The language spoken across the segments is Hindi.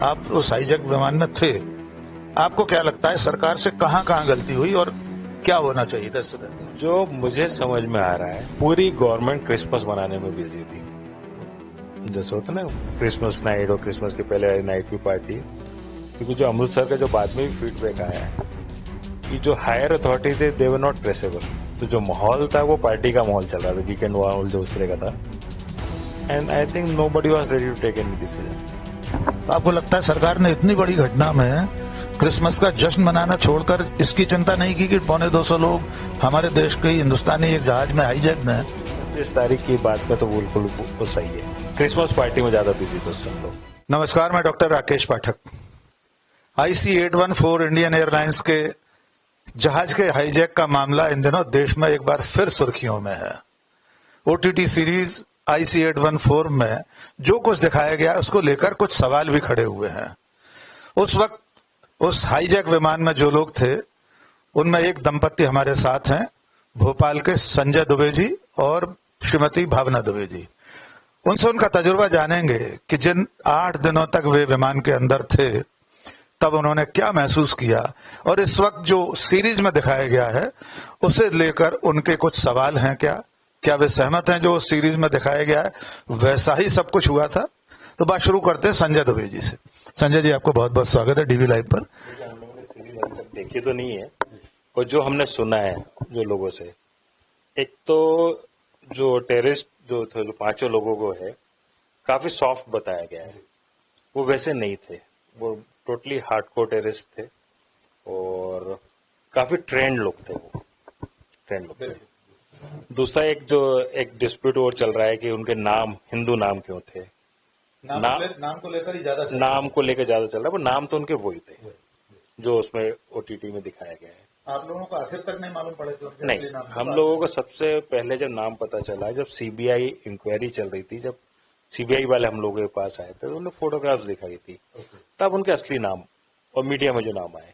आप उस हाईजैक विमान में थे, आपको क्या लगता है सरकार से कहाँ कहाँ गलती हुई और क्या होना चाहिए था? जो मुझे समझ में आ रहा है, पूरी गवर्नमेंट क्रिसमस मनाने में बिजी थी। जैसे होता ना क्रिसमस नाइट और क्रिसमस के पहले नाइट की पार्टी, क्योंकि जो अमृतसर का जो बाद में भी फीडबैक आया है कि जो हायर अथॉरिटी थे दे वर नॉट ट्रेसेबल, तो जो माहौल था वो पार्टी का माहौल चल रहा था, वीकेंड माहौल जो उस तरह का था। And I think nobody was ready to take any decision. आपको लगता है सरकार ने इतनी बड़ी घटना में क्रिसमस का जश्न मनाना छोड़कर इसकी चिंता नहीं की कि 250 लोग हमारे देश के हिंदुस्तानी एक जहाज में हाईजैक में है? इस तारीख की बात में तो बिल्कुल वो सही है, क्रिसमस पार्टी में ज्यादा बिजी थे सब लोग। नमस्कार, मैं डॉक्टर राकेश पाठक। IC-814 इंडियन एयरलाइंस के जहाज के हाईजैक का मामला इन दिनों देश में एक बार फिर सुर्खियों में है। OTT सीरीज IC-814 में जो कुछ दिखाया गया उसको लेकर कुछ सवाल भी खड़े हुए हैं। उस वक्त उस हाईजैक विमान में जो लोग थे उनमें एक दंपत्ति हमारे साथ हैं, भोपाल के संजय दुबे जी और श्रीमती भावना दुबे जी। उनसे उनका तजुर्बा जानेंगे कि जिन 8 दिनों तक वे विमान के अंदर थे तब उन्होंने क्या महसूस किया, और इस वक्त जो सीरीज में दिखाया गया है उसे लेकर उनके कुछ सवाल हैं। क्या वे सहमत हैं जो उस सीरीज में दिखाया गया है वैसा ही सब कुछ हुआ था? तो बात शुरू करते हैं संजय दुबे जी से। संजय जी, आपको बहुत बहुत स्वागत है DV लाइव पर। हम लोगों ने सीरीज अभी तक देखी तो नहीं है, और जो हमने सुना है जो लोगों से, एक तो जो टेररिस्ट जो थे, 5 लोगों को है, काफी सॉफ्ट बताया गया है। वो वैसे नहीं थे, वो टोटली हार्डकोर टेररिस्ट थे और काफी ट्रेंड लोग थे, वो ट्रेंड लोग थे। दूसरा एक डिस्प्यूट और चल रहा है कि उनके नाम हिंदू नाम क्यों थे। नाम को लेकर ही ज्यादा नाम को लेकर ज्यादा चल रहा है, वो नाम तो उनके वही थे जो उसमें OTT में दिखाया गया है। आप लोगों को आखिर तक नहीं मालूम पड़े तो नहीं, हम लोगों को सबसे पहले जब नाम पता चला, जब CBI इंक्वायरी चल रही थी, जब CBI वाले हम लोगों के पास आए थे, तो उन्होंने फोटोग्राफ्स दिखाई थी, तब उनके असली नाम और मीडिया में जो नाम आए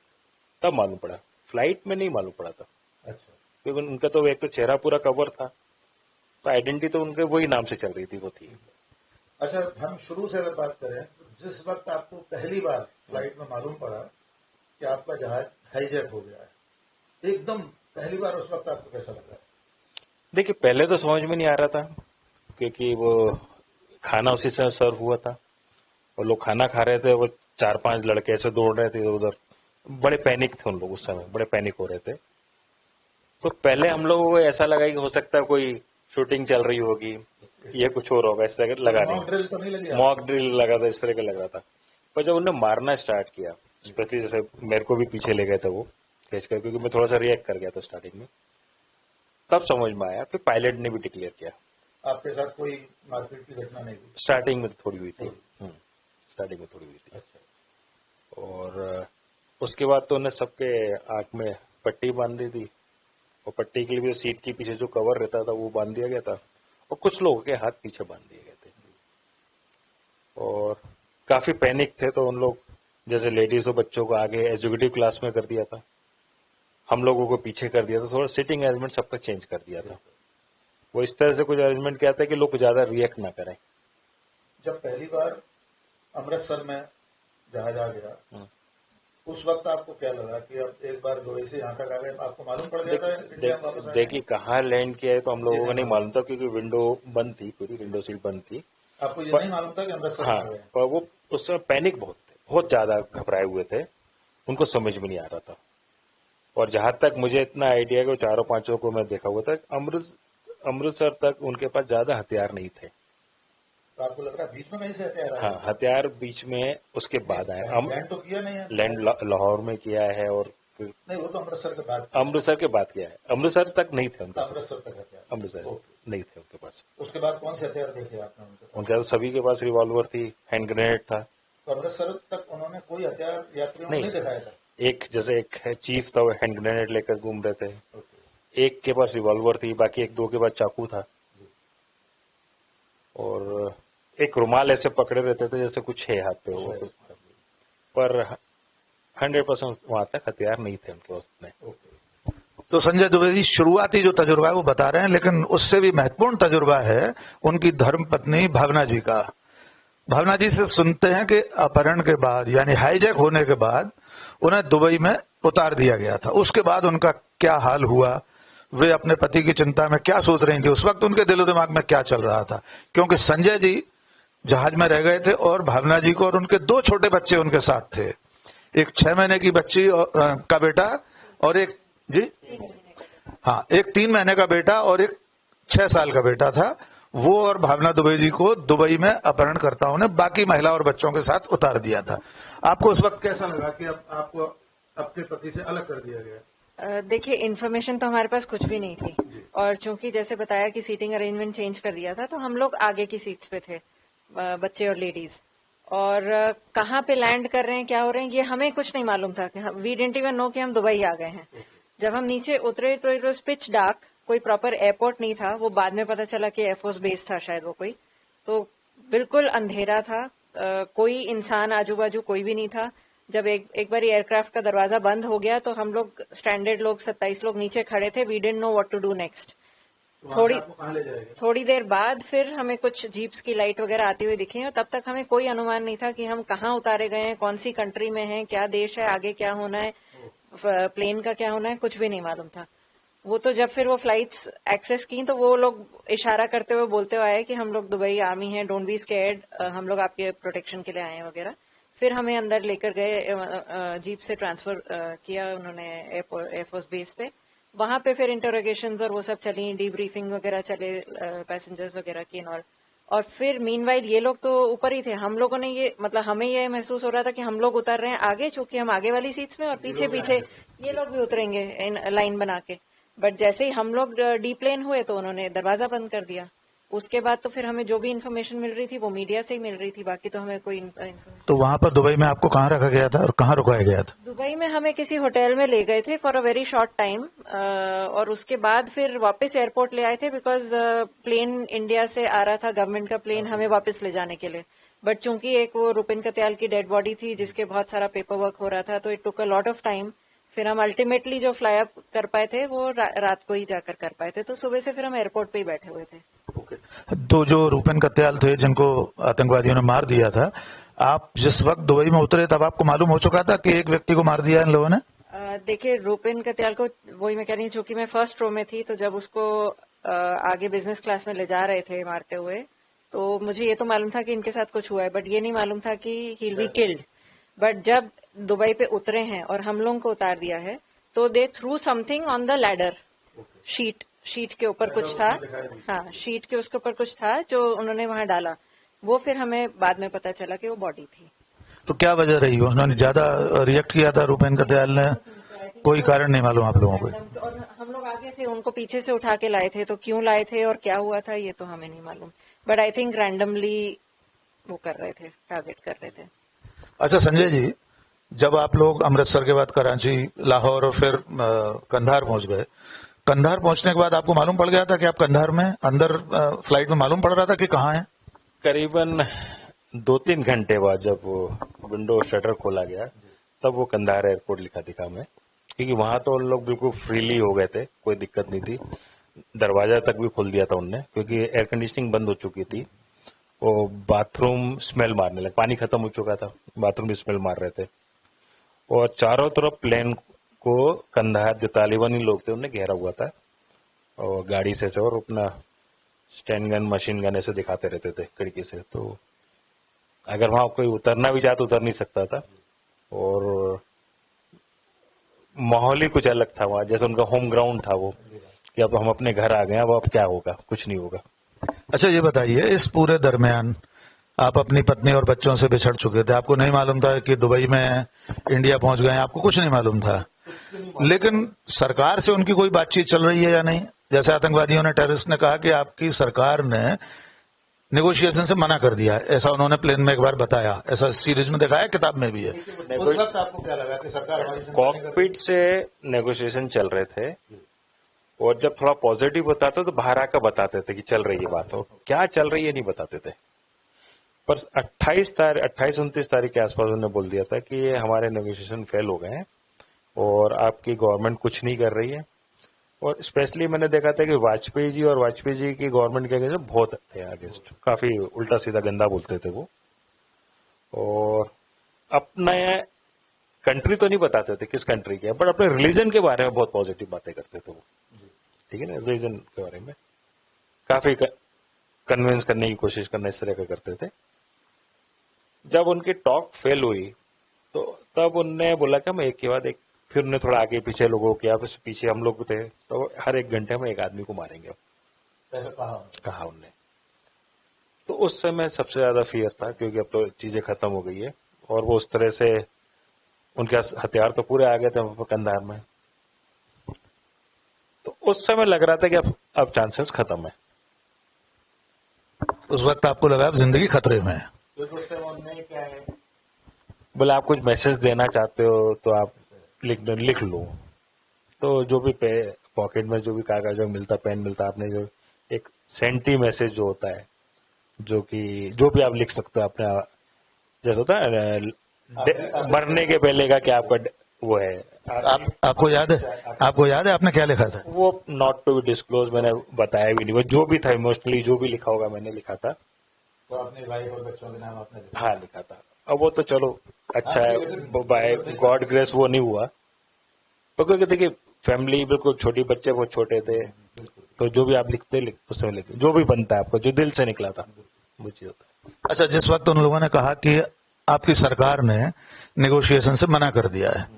तब मालूम पड़ा। फ्लाइट में नहीं मालूम पड़ा था। अच्छा, क्योंकि उनका तो एक तो चेहरा पूरा कवर था, तो आइडेंटिटी तो उनके वही नाम से चल रही थी, वो थी। अच्छा, हम शुरू से अगर बात करें तो जिस वक्त आपको पहली बार फ्लाइट में मालूम पड़ा कि आपका जहाज हाईजैक हो गया है, एकदम पहली बार उस वक्त आपको कैसा लगा? देखिए, पहले तो समझ में नहीं आ रहा था, क्योंकि वो खाना उसी से सर्व हुआ था और लोग खाना खा रहे थे, वो 4-5 लड़के ऐसे दौड़ रहे थे उधर, बड़े पैनिक थे उन लोग, उस समय बड़े पैनिक हो रहे थे। तो पहले हम लोगों को ऐसा लगा कि हो सकता है कोई शूटिंग चल रही होगी, ये कुछ और होगा, इस तरह का लगा नहीं। मॉक ड्रिल लगा था, इस तरह का लग रहा था। पर जब उन्होंने मारना स्टार्ट किया, स्पेशली जैसे मेरे को भी पीछे ले गए थे वो खींच कर, क्योंकि मैं थोड़ा सा रिएक्ट कर गया था स्टार्टिंग में, तब समझ में आया। फिर पायलट ने भी डिक्लेयर किया। आपके साथ कोई मारपीट की घटना नहीं हुई? स्टार्टिंग में थोड़ी हुई थी, स्टार्टिंग में थोड़ी हुई थी। और उसके बाद तो उन्हें सबके आंख में पट्टी बांध दी थी, और पट्टी के लिए भी सीट के पीछे जो कवर रहता था वो बांध दिया गया था, और कुछ लोगों के हाथ पीछे बांध दिए गए थे। और काफी पैनिक थे, तो उन लोग जैसे लेडीज और बच्चों को आगे एग्जीक्यूटिव क्लास में कर दिया था, हम लोगों को पीछे कर दिया था, थोड़ा सीटिंग अरेंजमेंट सबका चेंज कर दिया था। वो इस तरह से कुछ अरेंजमेंट किया था कि लोग ज्यादा रिएक्ट ना करें। जब पहली बार अमृतसर में जहाज आ गया उस वक्त आपको क्या लगा कि अब एक बार दुबई से यहाँ तक आ गए, आपको मालूम पड़ गया था? देखिए, कहाँ लैंड किया है तो हम लोगों को नहीं मालूम था, क्योंकि विंडो बंद थी, पूरी विंडो सीट बंद थी। आपको ये नहीं मालूम था कि अमृतसर हाँ, पर वो उस समय पैनिक बहुत थे, बहुत ज्यादा घबराए हुए थे, उनको समझ में नहीं आ रहा था। और जहां तक मुझे इतना आइडिया कि 4-5 को मैं देखा हुआ था, अमृतसर तक उनके पास ज्यादा हथियार नहीं थे। तो आपको लग रहा है बीच में कहीं से हथियार आए? हाँ, हथियार बीच में उसके बाद आए। लैंड तो किया नहीं है? लैंड लाहौर में किया है, और फिर नहीं, वो तो अमृतसर के बाद किया है। अमृतसर तक नहीं थे उनके, अमृतसर तक हथियार अमृतसर नहीं थे उनके पास। उसके बाद कौन से हथियार देखे आपने उनके पास? सभी के पास रिवॉल्वर थी, हैंड ग्रेनेड था। तो अमृतसर तक उन्होंने कोई हथियार यात्रियों नहीं दिखाया था? एक चीफ था, वो हैंड ग्रेनेड लेकर घूम रहे थे। एक के पास रिवॉल्वर थी, बाकी 1-2 के पास चाकू था, और एक रुमाल ऐसे पकड़े रहते थे जैसे कुछ है हाथ पे, वो पर 100% वहां तक हथियार नहीं थे उनके पास में। तो संजय दुबे जी, शुरुआती जो तजुर्बा है वो बता रहे हैं, लेकिन उससे भी महत्वपूर्ण तजुर्बा है उनकी धर्म पत्नी भावना जी का। भावना जी से सुनते हैं कि अपहरण के बाद यानी हाईजैक होने के बाद उन्हें दुबई में उतार दिया गया था। उसके बाद उनका क्या हाल हुआ, वे अपने पति की चिंता में क्या सोच रही थी, उस वक्त उनके दिलो दिमाग में क्या चल रहा था? क्योंकि संजय जी जहाज में रह गए थे और भावना जी को और उनके 2 छोटे बच्चे उनके साथ थे, एक 6 महीने की बच्ची का बेटा और एक जी हाँ एक 3 महीने का बेटा और एक 6 साल का बेटा था। वो और भावना दुबे जी को दुबई में अपहरणकर्ताओं ने बाकी महिला और बच्चों के साथ उतार दिया था। आपको उस वक्त कैसा लगा कि अब आपको अपने पति से अलग कर दिया गया? देखिए, इन्फॉर्मेशन तो हमारे पास कुछ भी नहीं थी, और चूंकि जैसे बताया कि सीटिंग अरेंजमेंट चेंज कर दिया था, तो हम लोग आगे की सीट्स पे थे, बच्चे और लेडीज। और कहाँ पे लैंड कर रहे हैं, क्या हो रहे हैं, ये हमें कुछ नहीं मालूम था। कि वी डिडंट इवन नो कि हम दुबई आ गए हैं। जब हम नीचे उतरे तो इट वाज पिच डार्क, कोई प्रॉपर एयरपोर्ट नहीं था। वो बाद में पता चला कि एयरफोर्स बेस था शायद वो कोई। तो बिल्कुल अंधेरा था, कोई इंसान आजू बाजू कोई भी नहीं था। जब एक बार एयरक्राफ्ट का दरवाजा बंद हो गया तो हम लोग स्टैंडर्ड लोग 27 लोग नीचे खड़े थे। We didn't know what to do next. थोड़ी देर बाद फिर हमें कुछ जीप्स की लाइट वगैरह आती हुई दिखी, और तब तक हमें कोई अनुमान नहीं था कि हम कहाँ उतारे गए हैं, कौन सी कंट्री में हैं, क्या देश है, आगे क्या होना है, प्लेन का क्या होना है, कुछ भी नहीं मालूम था। वो तो जब फिर वो फ्लाइट्स एक्सेस की तो वो लोग इशारा करते हुए बोलते हुए आए कि हम लोग दुबई आर्मी हैं, डोंट बी स्कैर्ड, हम लोग आपके प्रोटेक्शन के लिए आए हैं वगैरह। फिर हमें अंदर लेकर गए, जीप से ट्रांसफर किया उन्होंने एयरफोर्स बेस पे। वहां पे फिर इंटरोगेशंस और वो सब चली, डीब्रीफिंग वगैरह चले पैसेंजर्स वगैरह की और फिर मीनवाइल ये लोग तो ऊपर ही थे। हम लोगों ने ये मतलब हमें ये महसूस हो रहा था कि हम लोग उतर रहे हैं आगे, चूंकि हम आगे वाली सीट्स में, और पीछे पीछे ये लोग भी उतरेंगे इन लाइन बना के। बट जैसे ही हम लोग डीप्लेन हुए तो उन्होंने दरवाजा बंद कर दिया। उसके बाद तो फिर हमें जो भी इन्फॉर्मेशन मिल रही थी वो मीडिया से ही मिल रही थी, बाकी तो हमें कोई इन्फॉर्मेशन। तो वहां पर दुबई में आपको कहाँ रखा गया था और कहाँ रुकाया गया था? दुबई में हमें किसी होटल में ले गए थे for a very short time, और उसके बाद फिर वापस एयरपोर्ट ले आए थे, बिकॉज प्लेन इंडिया से आ रहा था, गवर्नमेंट का प्लेन, हमें वापस ले जाने के लिए। बट चूंकि एक वो रुपिन कत्याल की डेड बॉडी थी जिसके बहुत सारा पेपर वर्क हो रहा था, तो it took a lot of time. फिर हम अल्टीमेटली जो फ्लाई अप कर पाए थे वो रात को ही जाकर कर पाए थे। तो सुबह से फिर हम एयरपोर्ट पे ही बैठे हुए थे। तो जो रुपिन कत्याल थे जिनको आतंकवादियों ने मार दिया था, आप जिस वक्त दुबई में उतरे तब आपको मालूम हो चुका था कि एक व्यक्ति को मार दिया इन लोगों ने? देखिए, रुपिन कत्याल को वही मैं कह रही हूँ, चूंकि मैं फर्स्ट रो में थी, तो जब उसको आगे बिजनेस क्लास में ले जा रहे थे मारते हुए, तो मुझे ये तो मालूम था कि इनके साथ कुछ हुआ है, बट ये नहीं मालूम था कि he will be killed. But जब दुबई पे उतरे हैं और हम लोगों को उतार दिया है, तो they threw something on the ladder, sheet के ऊपर कुछ था। हाँ, शीट के उसके ऊपर कुछ था जो उन्होंने वहां डाला। वो फिर हमें बाद में पता चला कि वो बॉडी थी। तो क्या वजह रही? उन्होंने ज्यादा रिएक्ट किया था रुपिन कत्याल ने? कोई कारण नहीं मालूम आप लोगों को? और हम लोग आगे थे, उनको पीछे से उठा के लाए थे, तो क्यों लाए थे और क्या हुआ था ये तो हमें नहीं मालूम। बट आई थिंक रैंडमली वो कर रहे थे, टारगेट कर रहे थे। अच्छा संजय जी, जब आप लोग अमृतसर के बाद कराची, लाहौर और फिर कंधार पहुंच गए, कंधार पहुंचने के बाद आपको मालूम पड़ गया था कि आप कंधार में अंदर फ्लाइट में मालूम पड़ रहा था कि कहाँ है? करीबन 2-3 घंटे बाद जब वो विंडो शटर खोला गया, तब वो कंधार एयरपोर्ट लिखा दिखा हमें, क्योंकि वहां तो उन लोग बिल्कुल फ्रीली हो गए थे, कोई दिक्कत नहीं थी। दरवाजा तक भी खोल दिया था उनने, क्योंकि एयर कंडीशनिंग बंद हो चुकी थी। वो बाथरूम स्मेल मारने लगे, पानी खत्म हो चुका था, बाथरूम भी स्मेल मार रहे थे। और चारों तरफ प्लेन को कंधार जो तालिबानी लोग थे उन्होंने घेरा हुआ था, और गाड़ी से और अपना स्टैंड गन, मशीन गन ऐसे दिखाते रहते थे खिड़की से। तो अगर वहां कोई उतरना भी चाहे तो उतर नहीं सकता था, और माहौल ही कुछ अलग था वहां, जैसे उनका होम ग्राउंड था वो, कि अब हम अपने घर आ गए, अब क्या होगा, कुछ नहीं होगा। अच्छा ये बताइए, इस पूरे दरमियान आप अपनी पत्नी और बच्चों से बिछड़ चुके थे, आपको नहीं मालूम था कि दुबई में इंडिया पहुंच गए, आपको कुछ नहीं मालूम था, लेकिन सरकार से उनकी कोई बातचीत चल रही है या नहीं? जैसे आतंकवादियों ने, टेररिस्ट ने कहा कि आपकी सरकार ने नेगोशिएशन से मना कर दिया, ऐसा उन्होंने प्लेन में एक बार बताया, ऐसा सीरीज में दिखाया, किताब में भी है। उस वक्त आपको क्या लगा कि सरकार कॉकपिट से नेगोशिएशन चल रहे थे, और जब थोड़ा पॉजिटिव होता था तो बाहर आकर बताते थे कि चल रही है बात, हो क्या चल रही है नहीं बताते थे। पर 28-29 तारीख के आसपास उन्होंने बोल दिया था कि ये हमारे नेगोशिएशन फेल हो गए हैं और आपकी गवर्नमेंट कुछ नहीं कर रही है। और स्पेशली मैंने देखा था कि वाजपेयी जी की गवर्नमेंट के अगेंस्ट बहुत थे, अगेंस्ट काफी उल्टा सीधा गंदा बोलते थे वो। और अपने कंट्री तो नहीं बताते थे किस कंट्री के, बट अपने रिलीजन के बारे में बहुत पॉजिटिव बातें करते थे वो, ठीक है ना। रिलीजन के बारे में काफी कन्विंस करने की कोशिश करना इस तरह का करते थे। जब उनकी टॉक फेल हुई तो तब उनने बोला कि हम एक के बाद एक, फिर उन्हें थोड़ा आगे पीछे लोगों को किया, फिर पीछे हम लोग थे, तो हर एक घंटे में एक आदमी को मारेंगे, ऐसा कहा उनने। तो उस समय सबसे ज्यादा फियर था, क्योंकि अब तो चीजें खत्म हो गई है और वो उस तरह से उनके हथियार तो पूरे आ गए थे कंधार में। तो उस समय लग रहा था कि अब चांसेस खत्म है। उस वक्त आपको लगा अब जिंदगी खतरे में है? बोले आप कुछ मैसेज देना चाहते हो तो आप लिख लो। तो जो भी पॉकेट में जो भी कागज मिलता, पेन मिलता, आपने जो एक सेंटी मैसेज जो होता है, जो कि जो भी आप लिख सकते हो अपने, जैसे होता है मरने के पहले का क्या आपका वो है। आपको याद है आपने क्या लिखा था? वो नॉट टू बी डिस्क्लोज, मैंने बताया भी नहीं, वो जो भी था इमोशनली जो भी लिखा होगा मैंने लिखा था। तो अपनी वाइफ और बच्चों के नाम आपने लिखा? हाँ लिखा था। अब वो तो चलो अच्छा है, बाय गॉड ग्रेस वो नहीं हुआ, क्योंकि देखिए फैमिली बिल्कुल छोटी, बच्चे बहुत छोटे थे, तो जो भी आप लिखते उसमें लिखते जो भी बनता है आपको जो दिल से निकला था वो चीज होता है। अच्छा, जिस वक्त उन लोगों ने कहा कि आपकी सरकार ने नेगोशिएशन से मना कर दिया है,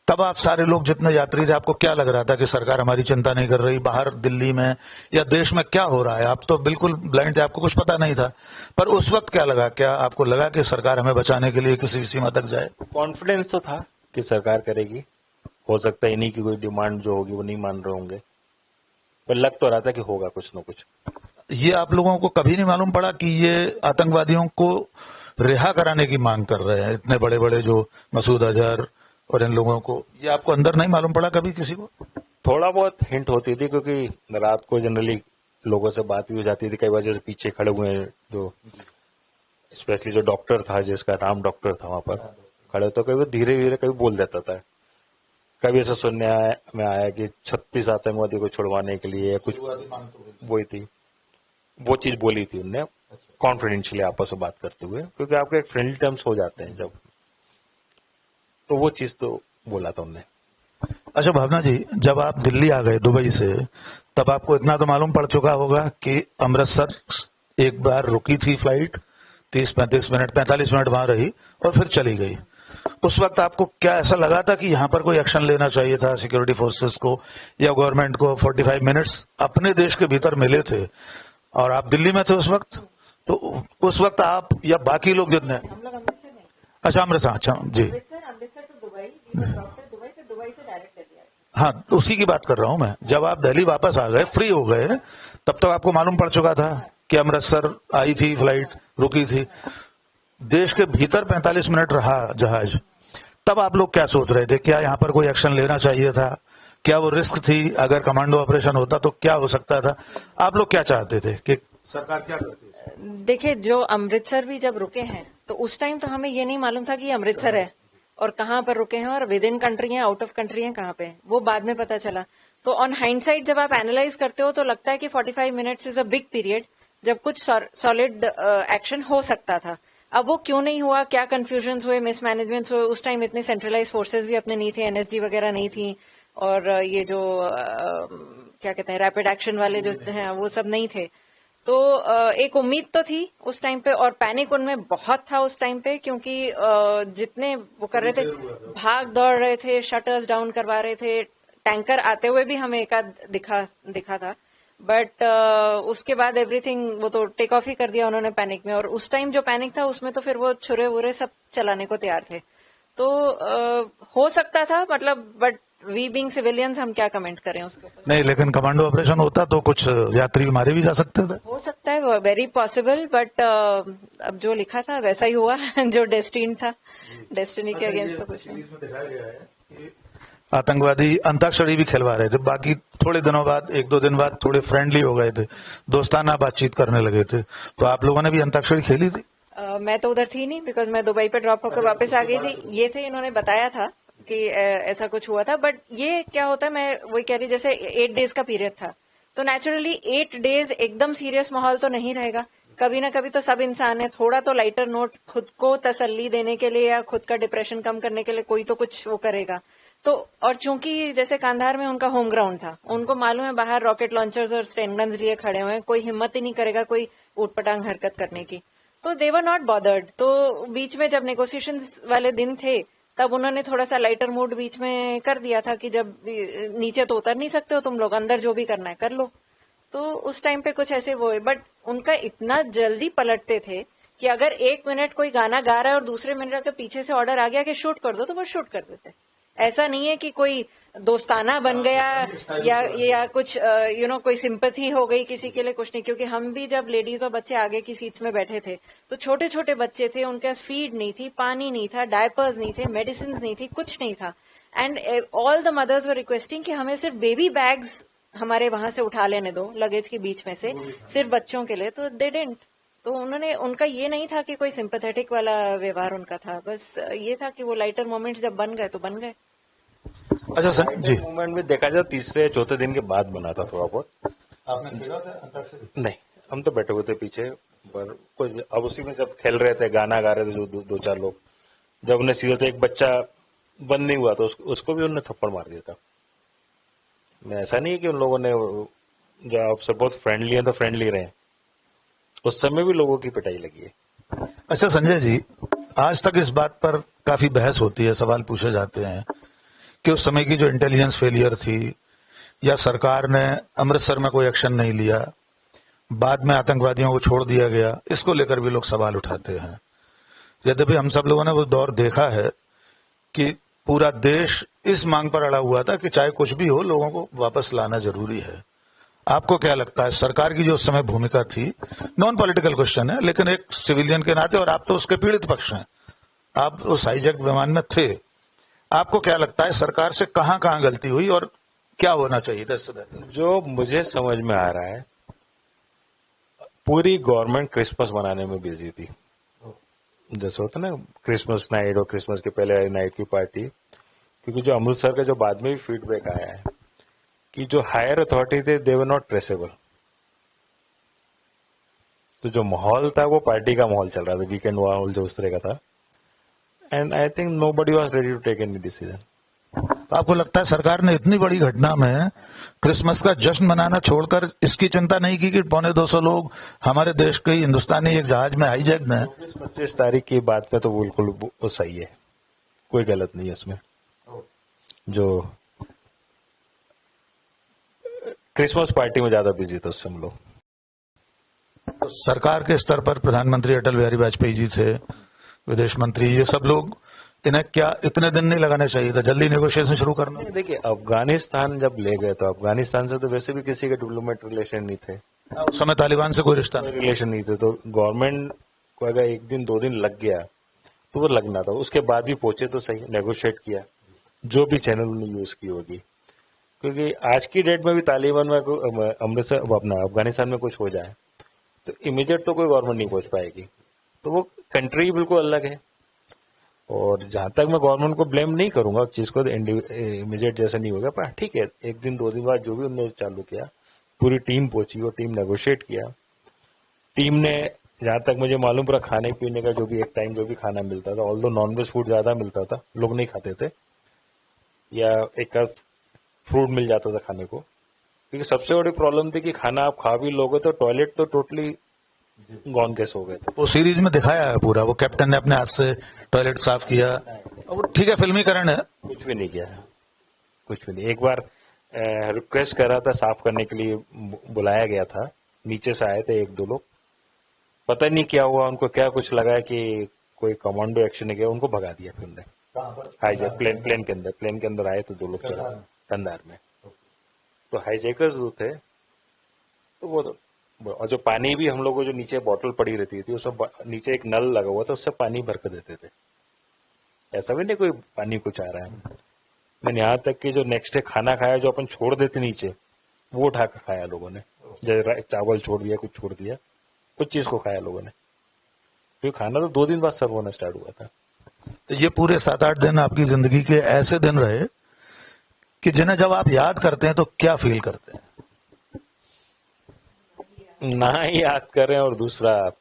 तब आप सारे लोग जितने यात्री थे, आपको क्या लग रहा था कि सरकार हमारी चिंता नहीं कर रही? बाहर दिल्ली में या देश में क्या हो रहा है? आप तो बिल्कुल ब्लाइंड थे, आपको कुछ पता नहीं था, पर उस वक्त क्या लगा? क्या आपको लगा कि सरकार हमें बचाने के लिए किसी सीमा तक जाए? कॉन्फिडेंस तो था कि सरकार करेगी, हो सकता है इन्हीं की कोई डिमांड जो होगी वो नहीं मान रहे होंगे, पर लग तो रहा था कि होगा कुछ ना कुछ। ये आप लोगों को कभी नहीं मालूम पड़ा कि ये आतंकवादियों को रिहा कराने की मांग कर रहे हैं, इतने बड़े बड़े जो मसूद अजहर और इन लोगों को? ये आपको अंदर नहीं मालूम पड़ा कभी किसी को? थोड़ा बहुत हिंट होती थी, क्योंकि रात को जनरली लोगों से बात भी हो जाती थी, कई बार जैसे पीछे खड़े हुए हैं जो स्पेशली जो डॉक्टर था, जिसका नाम डॉक्टर था, वहां पर खड़े, तो कभी धीरे धीरे कभी बोल देता था। कभी ऐसा सुनने में आया कि 36 आतंकवादी को छुड़वाने के लिए कुछ वही थी, वो चीज बोली थी उनने कॉन्फिडेंशियली आपस में बात करते हुए, क्योंकि आपके एक फ्रेंडली टर्म्स हो जाते हैं जब, तो वो चीज तो बोला था उनने। अच्छा भावना जी, जब आप दिल्ली आ गए दुबई से, तब आपको इतना तो मालूम पड़ चुका होगा कि अमृतसर एक बार रुकी थी फ्लाइट, 30-35 मिनट 45 मिनट वहां रही और फिर चली गई। उस वक्त आपको क्या ऐसा लगा था कि यहाँ पर कोई एक्शन लेना चाहिए था सिक्योरिटी फोर्सेस को या गवर्नमेंट को? 45 मिनट्स अपने देश के भीतर मिले थे और आप दिल्ली में थे उस वक्त, तो उस वक्त आप या बाकी लोग जितने, हम लोग अमृतसर में, अच्छा अमृतसर, अच्छा जी, अमृतसर टू दुबई, दुबई से दुबई से डायरेक्ट कर दिया। हाँ उसी की बात कर रहा हूं मैं। जब आप दिल्ली वापस आ गए, फ्री हो गए, तब तक आपको मालूम पड़ चुका था कि अमृतसर आई थी फ्लाइट, रुकी थी, देश के भीतर 45 मिनट रहा जहाज। तब आप लोग क्या सोच रहे थे? क्या यहाँ पर कोई एक्शन लेना चाहिए था? क्या वो रिस्क थी? अगर कमांडो ऑपरेशन होता तो क्या हो सकता था? आप लोग क्या चाहते थे कि सरकार क्या करती? देखिए, जो अमृतसर भी जब रुके हैं तो उस टाइम तो हमें ये नहीं मालूम था कि ये अमृतसर है और कहाँ पर रुके हैं और विद इन कंट्री है, आउट ऑफ कंट्री है, कहाँ पे, वो बाद में पता चला। तो ऑन हाइंडसाइड जब आप एनालाइज करते हो तो लगता है कि 45 minutes is a big period जब कुछ सॉलिड एक्शन हो सकता था। अब वो क्यों नहीं हुआ, क्या कंफ्यूजन हुए, मिसमैनेजमेंट हुए, उस टाइम इतने सेंट्रलाइज फोर्सेज भी अपने नहीं थे, एनएसजी वगैरह नहीं थी, और ये जो क्या कहते हैं रैपिड एक्शन वाले जो हैं वो सब नहीं थे। तो एक उम्मीद तो थी उस टाइम पे, और पैनिक उनमें बहुत था उस टाइम पे, क्योंकि जितने वो कर रहे थे, भाग दौड़ रहे थे, शटर्स डाउन करवा रहे थे, टैंकर आते हुए भी हमें एक आध दिखा था, बट उसके बाद एवरीथिंग वो तो टेक ऑफ ही कर दिया उन्होंने पैनिक में। और उस टाइम जो पैनिक था उसमें तो फिर वो छुरे वुरे सब चलाने को तैयार थे। तो हो सकता था, मतलब, बट वी बीइंग सिविलियंस हम क्या कमेंट करें उसके ऊपर। नहीं, लेकिन कमांडो ऑपरेशन होता तो कुछ यात्री मारे भी जा सकते थे। हो सकता है, वेरी पॉसिबल, बट अब जो लिखा था वैसा ही हुआ जो डेस्टिनी था, डेस्टिनी के अगेंस्ट तो कुछ नहीं। आतंकवादी अंताक्षरी भी खिलवा रहे थे, बाकी थोड़े दिनों बाद, 1-2 दिन बाद थोड़े फ्रेंडली हो गए थे, दोस्ताना बातचीत करने लगे थे। तो आप लोगों ने भी अंताक्षरी खेली थी? मैं तो उधर थी नहीं, बिकॉज मैं दुबई पे ड्रॉप होकर वापस आ गई थी। ये थे, इन्होंने बताया था कि ऐसा कुछ हुआ था, बट ये क्या होता है, मैं वही कह रही, जैसे 8 डेज का पीरियड था, तो नेचुरली 8 डेज एकदम सीरियस माहौल तो नहीं रहेगा, कभी ना कभी तो सब इंसान है, थोड़ा तो लाइटर नोट खुद को तसल्ली देने के लिए या खुद का डिप्रेशन कम करने के लिए कोई तो कुछ वो करेगा। तो और चूंकि जैसे कांधार में उनका होम ग्राउंड था, उनको मालूम है बाहर रॉकेट लॉन्चर्स और स्टेन गन्स लिए खड़े हुए हैं, कोई हिम्मत ही नहीं करेगा कोई ऊटपटांग हरकत करने की, तो दे वर नॉट बॉदर्ड। तो बीच में जब नेगोशिएशन वाले दिन थे तब उन्होंने थोड़ा सा लाइटर मूड बीच में कर दिया था कि जब नीचे तो उतर नहीं सकते हो तुम लोग, अंदर जो भी करना है कर लो। तो उस टाइम पे कुछ ऐसे वो है, बट उनका इतना जल्दी पलटते थे कि अगर 1 मिनट कोई गाना गा रहा है और दूसरे मिनट के पीछे से ऑर्डर आ गया कि शूट कर दो तो वो शूट कर देते। ऐसा नहीं है कि कोई दोस्ताना बन गया या कुछ कोई सिंपैथी हो गई किसी के लिए, कुछ नहीं। क्योंकि हम भी जब लेडीज और बच्चे आगे की सीट्स में बैठे थे तो छोटे छोटे बच्चे थे, उनके पास फीड नहीं थी, पानी नहीं था, डायपर्स नहीं थे, मेडिसिन नहीं थी, कुछ नहीं था। And all the mothers were requesting कि हमें सिर्फ बेबी बैग्स हमारे वहां से उठा लेने दो लगेज के बीच में से, सिर्फ बच्चों के लिए। तो दे डिडंट। तो उनका ये नहीं था कि कोई सिंपैथेटिक वाला व्यवहार उनका था, बस ये था कि वो लाइटर मोमेंट्स जब बन गए तो बन गए। अच्छा सर जी, मूवमेंट में देखा जाए तीसरे चौथे दिन के बाद बना था थोड़ा बहुत। आपने खेला था अंताक्षरी? नहीं, हम तो बैठे हुए थे पीछे, पर कुछ अब उसी में जब खेल रहे थे, गाना गा रहे थे जो दो चार लोग, जब उन्हें सीधे एक बच्चा बंद नहीं हुआ तो उसको भी उन्होंने थप्पड़ मार दिया था। मैं ऐसा नहीं है कि उन लोगों ने, जो आपसे बहुत फ्रेंडली है तो फ्रेंडली रहे, उस समय भी लोगों की पिटाई लगी है। अच्छा संजय जी, आज तक इस बात पर काफी बहस होती है, सवाल पूछे जाते हैं कि उस समय की जो इंटेलिजेंस फेलियर थी या सरकार ने अमृतसर में कोई एक्शन नहीं लिया, बाद में आतंकवादियों को छोड़ दिया गया, इसको लेकर भी लोग सवाल उठाते हैं। यद्यपि हम सब लोगों ने वो दौर देखा है कि पूरा देश इस मांग पर अड़ा हुआ था कि चाहे कुछ भी हो लोगों को वापस लाना जरूरी है। आपको क्या लगता है सरकार की जो उस समय भूमिका थी, नॉन पॉलिटिकल क्वेश्चन है लेकिन एक सिविलियन के नाते, और आप तो उसके पीड़ित पक्ष हैं, आप उस हाईजैक विमान में थे, आपको क्या लगता है सरकार से कहां कहां गलती हुई और क्या होना चाहिए था इससे बेहतर? जो मुझे समझ में आ रहा है, पूरी गवर्नमेंट क्रिसमस मनाने में बिजी थी। जैसे होता ना क्रिसमस नाइट और क्रिसमस के पहले नाइट की पार्टी, क्योंकि जो अमृतसर का जो बाद में भी फीडबैक आया है कि जो हायर अथॉरिटी थे दे वर नॉट ट्रेसेबल। तो जो माहौल था वो पार्टी का माहौल चल रहा था, वीकेंड माहौल जो उस तरह का था, and I think nobody was ready to take any decision. तो आपको लगता है सरकार ने इतनी बड़ी घटना में क्रिसमस का जश्न मनाना छोड़कर इसकी चिंता नहीं की कि 250 लोग हमारे देश के हिंदुस्तानी एक जहाज में हाईजैक में? 25 तारीख की बात में तो बिल्कुल वो सही है, कोई गलत नहीं है उसमें। जो क्रिसमस पार्टी में ज्यादा बिजी थे उससे हम लोग। तो सरकार के स्तर पर प्रधानमंत्री अटल बिहारी वाजपेयी जी थे, विदेश मंत्री, ये सब लोग, इन्हें क्या इतने दिन नहीं लगाने चाहिए था, जल्दी नेगोशिएशन शुरू करना? देखिए, अफगानिस्तान जब ले गए तो अफगानिस्तान से तो वैसे भी किसी के डिप्लोमेट रिलेशन नहीं थे, उस समय तालिबान से कोई रिश्ता नहीं, रिलेशन नहीं थे। तो गवर्नमेंट को अगर 1 दिन 2 दिन लग गया तो वो लगना था, उसके बाद भी पहुंचे तो सही, नेगोशिएट किया, जो भी चैनल उन्होंने यूज की होगी। क्योंकि आज की डेट में भी तालिबान में अमृतसर अपना अफगानिस्तान में कुछ हो जाए तो इमीडिएट तो कोई गवर्नमेंट नहीं पहुंच पाएगी। तो वो कंट्री बिल्कुल अलग है, और जहां तक मैं गवर्नमेंट को ब्लेम नहीं करूंगा उस चीज को, इमीडिएट जैसा नहीं होगा, पर ठीक है 1 दिन 2 दिन बाद जो भी उन्होंने चालू किया, पूरी टीम पहुंची और टीम नेगोशिएट किया। टीम ने, जहां तक मुझे मालूम, पूरा खाने पीने का जो भी एक टाइम जो भी खाना मिलता था, ऑल्दो नॉनवेज फूड ज्यादा मिलता था, लोग नहीं खाते थे, या एक फ्रूट मिल जाता था खाने को। क्योंकि सबसे बड़ी प्रॉब्लम थी कि खाना आप खा भी लोगे तो टॉयलेट तो टोटली गॉन केस हो गए थे। वो सीरीज में दिखाया है पूरा, वो कैप्टन ने अपने हाथ से टॉयलेट साफ किया, वो ठीक है फिल्मीकरण है। कुछ भी नहीं किया, कुछ भी नहीं। एक बार रिक्वेस्ट कर रहा था साफ करने के लिए, बुलाया गया था, नीचे से आए थे 1-2 लोग, पता नहीं क्या हुआ, उनको क्या कुछ लगा कि कोई कमांडो एक्शन नहीं किया, उनको भगा दिया फिर उन्होंने। हाईजैक प्लेन के अंदर आए तो 2 लोग चला कंधार में। तो हाईजैकर्स जो थे तो वो, और जो पानी भी हम लोगों को जो नीचे बोतल पड़ी रहती थी, उसमें नीचे एक नल लगा हुआ था, उससे पानी भर कर देते थे। ऐसा भी नहीं कोई पानी कुछ आ रहा है। मैंने यहाँ तक कि जो नेक्स्ट डे खाना खाया, जो अपन छोड़ देते नीचे, वो उठा कर खाया लोगों ने। जैसे चावल छोड़ दिया, कुछ छोड़ दिया, कुछ चीज को खाया लोगों ने, क्योंकि खाना तो 2 दिन बाद सर्व होना स्टार्ट हुआ था। तो ये पूरे 7-8 दिन आपकी जिंदगी के ऐसे दिन रहे कि जिन्हें जब आप याद करते हैं तो क्या फील करते हैं? ना ही याद करें, और दूसरा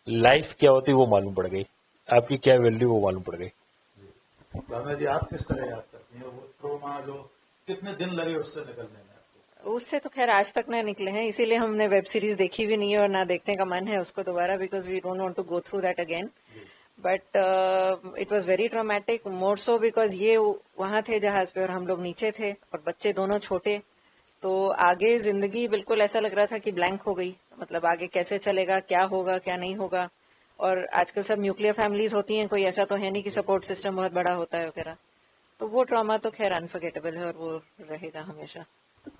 लाइफ क्या होती वो मालूम पड़ गई, आपकी क्या वैल्यू वो मालूम पड़ गई। भावना जी, आप किस तरह याद करती हैं वो ट्रॉमा, जो कितने दिन लगे उससे निकलने में आपको? उससे तो खैर आज तक ना निकले हैं, इसीलिए हमने वेब सीरीज देखी भी नहीं है और ना देखने का मन है उसको दोबारा, because we don't want to go through that again. But it was very traumatic, more so because ये वहां थे जहाज पे और हम लोग नीचे थे और बच्चे दोनों छोटे, तो आगे जिंदगी बिल्कुल ऐसा लग रहा था कि ब्लैंक हो गई। मतलब आगे कैसे चलेगा, क्या होगा क्या नहीं होगा। और आजकल सब न्यूक्लियर फैमिलीज होती हैं, कोई ऐसा तो है नहीं कि सपोर्ट सिस्टम बहुत बड़ा होता है वगैरह। तो वो ट्रॉमा तो खैर अनफॉरगेटेबल है और वो रहेगा हमेशा।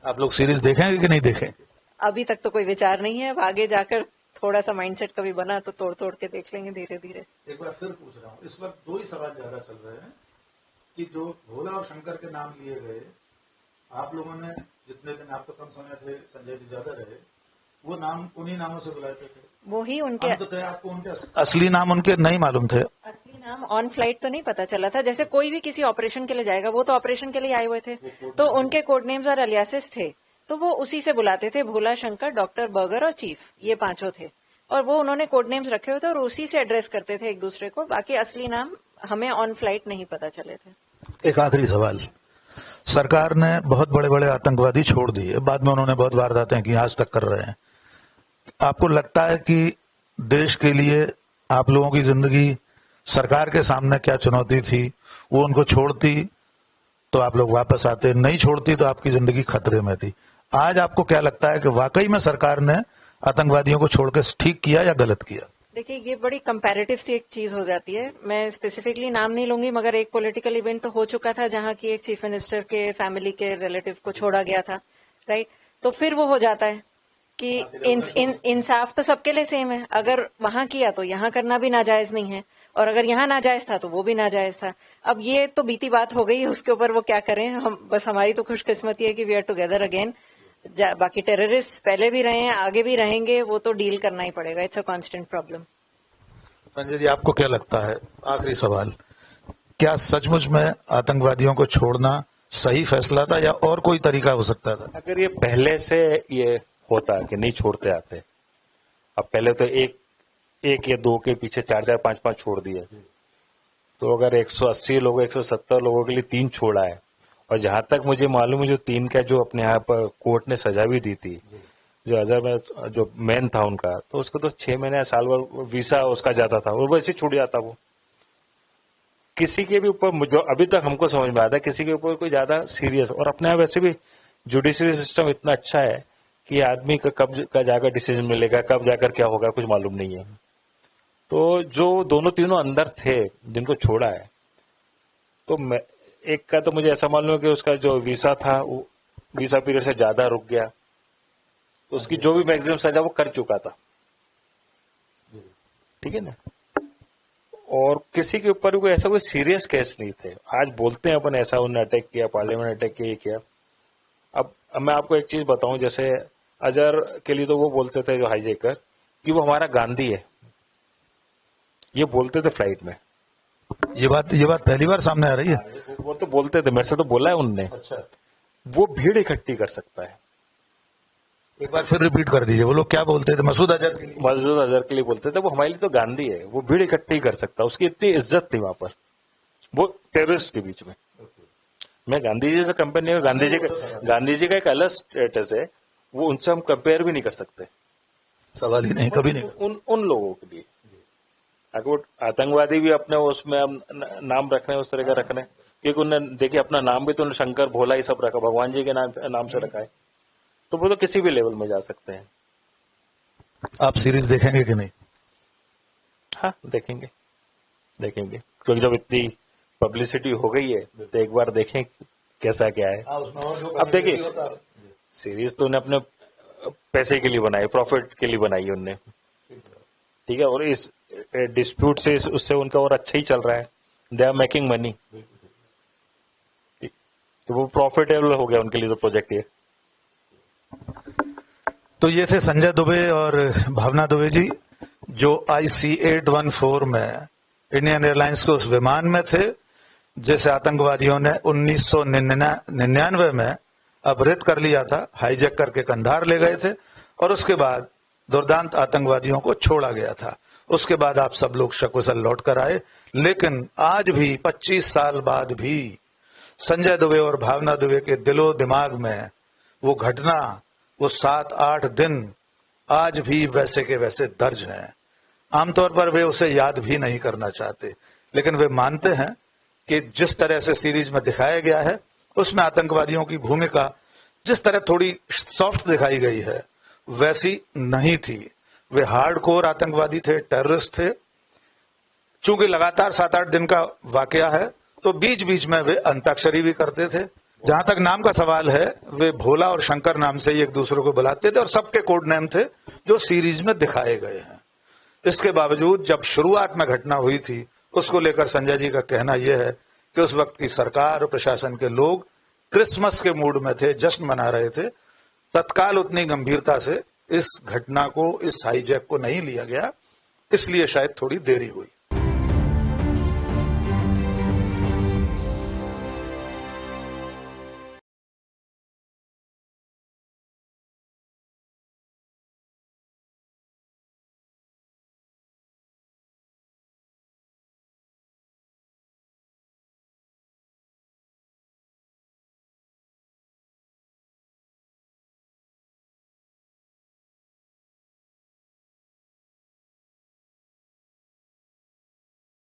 आप लोग सीरीज देखेंगे कि नहीं देखें? अभी तक तो कोई विचार नहीं है, अब आगे जाकर थोड़ा सा माइंडसेट कभी बना तो तोड़ तोड़ के देख लेंगे धीरे धीरे। एक बार फिर पूछ रहा हूँ, इस वक्त दो ही सवाल ज्यादा चल रहे हैं कि जो भोला और शंकर के नाम लिए गए, आप लोगों ने जितने दिन आप तो कम समय थे, संजय जी ज्यादा रहे, वो नाम उन्हीं नामों से बुलाते थे। वो ही उनके आपको उनके असली नाम उनके नहीं मालूम थे? असली नाम ऑन फ्लाइट तो नहीं पता चला था। जैसे कोई भी किसी ऑपरेशन के लिए जाएगा, वो तो ऑपरेशन के लिए आए हुए थे, तो उनके कोड नेम्स और अलियासेस थे, तो वो उसी से बुलाते थे। भोला, शंकर, डॉक्टर, बर्गर और चीफ, ये पांचों थे, और वो उन्होंने कोड नेम्स रखे हुए थे और उसी से एड्रेस करते थे एक दूसरे को। बाकी असली नाम हमें ऑन फ्लाइट नहीं पता चले थे। एक आखिरी सवाल, सरकार ने बहुत बड़े बड़े आतंकवादी छोड़ दिए, बाद में उन्होंने बहुत वारदातें की, आज तक कर रहे हैं। आपको लगता है कि देश के लिए आप लोगों की जिंदगी, सरकार के सामने क्या चुनौती थी, वो उनको छोड़ती तो आप लोग वापस आते, नहीं छोड़ती तो आपकी जिंदगी खतरे में थी? आज आपको क्या लगता है कि वाकई में सरकार ने आतंकवादियों को छोड़ के ठीक किया या गलत किया? देखिए, ये बड़ी कंपैरेटिव सी एक चीज हो जाती है। मैं स्पेसिफिकली नाम नहीं लूंगी, मगर एक पॉलिटिकल इवेंट तो हो चुका था जहां की एक चीफ मिनिस्टर के फैमिली के रिलेटिव को छोड़ा गया था, राइट? तो फिर वो हो जाता है कि इंसाफ तो सबके लिए सेम है। अगर वहां किया तो यहाँ करना भी नाजायज नहीं है, और अगर यहाँ नाजायज था तो वो भी नाजायज था। अब ये तो बीती बात हो गई, उसके ऊपर वो क्या करें हम। बस हमारी तो खुशकिस्मती है कि वी आर टुगेदर अगेन। बाकी टेररिस्ट पहले भी रहे हैं, आगे भी रहेंगे, वो तो डील करना ही पड़ेगा। It's a constant problem. Sanjay ji, आपको क्या लगता है, आखिरी सवाल, क्या सचमुच में आतंकवादियों को छोड़ना सही फैसला था या और कोई तरीका हो सकता था? अगर ये पहले से ये होता कि नहीं छोड़ते आते, अब पहले तो एक या दो के पीछे 4-4, 5-5 छोड़ दिए, तो अगर 180 लोगों 170 लोगों के लिए 3 छोड़ा है, और जहां तक मुझे मालूम है जो 3 का जो अपने यहाँ पर कोर्ट ने सजा भी दी थी, जो अजहर में जो मैन था उनका, तो उसको तो 6 महीने साल भर वीसा उसका जाता था और वैसे छूट जाता। वो किसी के भी ऊपर, जो अभी तक हमको समझ में आता है, किसी के ऊपर कोई ज्यादा सीरियस, और अपने यहाँ वैसे भी जुडिशरी सिस्टम इतना अच्छा है कि आदमी का कब का जाकर डिसीजन मिलेगा, कब जाकर क्या होगा, कुछ मालूम नहीं है। तो जो दोनों तीनों अंदर थे जिनको छोड़ा है, तो मैं एक का तो मुझे ऐसा मालूम है कि उसका जो वीसा था वो वीसा पीरियड से ज्यादा रुक गया, तो उसकी जो भी मैक्सिमम सजा वो कर चुका था, ठीक है ना। और किसी के ऊपर भी कोई ऐसा कोई सीरियस केस नहीं थे। आज बोलते हैं अपन ऐसा उन्होंने अटैक किया, पार्लियामेंट अटैक किया, ये किया। अब मैं आपको एक चीज बताऊं, जैसे अजहर के लिए तो वो बोलते थे जो हाईजैकर कि वो हमारा गांधी है, ये बोलते थे फ्लाइट में। ये बात पहली बार सामने आ रही है? वो तो बोलते थे, मेरे से तो बोला है उनने। अच्छा, वो भीड़ इकट्ठी कर सकता है। एक बार फिर रिपीट कर दीजिए, वो लोग क्या बोलते थे मसूद अजहर के लिए? मसूद अजहर के लिए बोलते थे वो हमारे लिए तो गांधी है, वो भीड़ इकट्ठी कर सकता है, उसकी इतनी इज्जत थी वहां पर, वो टेररिस्ट के बीच में। मैं गांधी जी से कंपेयर नहीं, गांधी जी का एक अलग स्टेटस है, वो उनसे हम कंपेयर भी नहीं कर सकते, सवाल ही नहीं, कभी नहीं। उन लोगों के लिए अगर वो आतंकवादी भी अपने उसमें हम नाम रख रहे हैं उस तरह का रख रहे हैं, क्योंकि उन्होंने देखिए अपना नाम भी तो शंकर भोला ही सब रखा, भगवान जी के नाम से रखा है, तो वो तो किसी भी लेवल में जा सकते हैं। आप सीरीज देखेंगे कि नहीं? हाँ, देखेंगे, क्योंकि जब इतनी पब्लिसिटी हो गई है तो एक बार देखें कैसा क्या है। अब देखिए, सीरीज तो उन्हें अपने पैसे के लिए बनाई, प्रॉफिट के लिए बनाई उनने, ठीक है, और इस डिस्प्यूट से उससे उनका और अच्छा ही चल रहा है, दे आर मेकिंग मनी, तो वो प्रॉफिटेबल हो गया उनके लिए तो प्रोजेक्ट ये। तो ये थे संजय दुबे और भावना दुबे जी, जो IC-814 में इंडियन एयरलाइंस के उस विमान में थे जैसे आतंकवादियों ने 1999 में अपहृत कर लिया था, हाईजैक करके कंधार ले गए थे, और उसके बाद दुर्दांत आतंकवादियों को छोड़ा गया था। उसके बाद आप सब लोग सकुशल लौट कर आए, लेकिन आज भी 25 साल बाद भी संजय दुबे और भावना दुबे के दिलो दिमाग में वो घटना, वो 7-8 दिन आज भी वैसे के वैसे दर्ज हैं। आमतौर पर वे उसे याद भी नहीं करना चाहते, लेकिन वे मानते हैं कि जिस तरह से सीरीज में दिखाया गया है उसमें आतंकवादियों की भूमिका जिस तरह थोड़ी सॉफ्ट दिखाई गई है वैसी नहीं थी। वे हार्डकोर आतंकवादी थे, टेररिस्ट थे। चूंकि लगातार 7-8 दिन का वाकया है तो बीच बीच में वे अंताक्षरी भी करते थे। जहां तक नाम का सवाल है, वे भोला और शंकर नाम से ही एक दूसरे को बुलाते थे और सबके कोड नेम थे जो सीरीज में दिखाए गए हैं। इसके बावजूद जब शुरुआत में घटना हुई थी उसको लेकर संजय जी का कहना यह है कि उस वक्त की सरकार और प्रशासन के लोग क्रिसमस के मूड में थे, जश्न मना रहे थे। तत्काल उतनी गंभीरता से इस घटना को, इस हाईजैक को नहीं लिया गया, इसलिए शायद थोड़ी देरी हुई।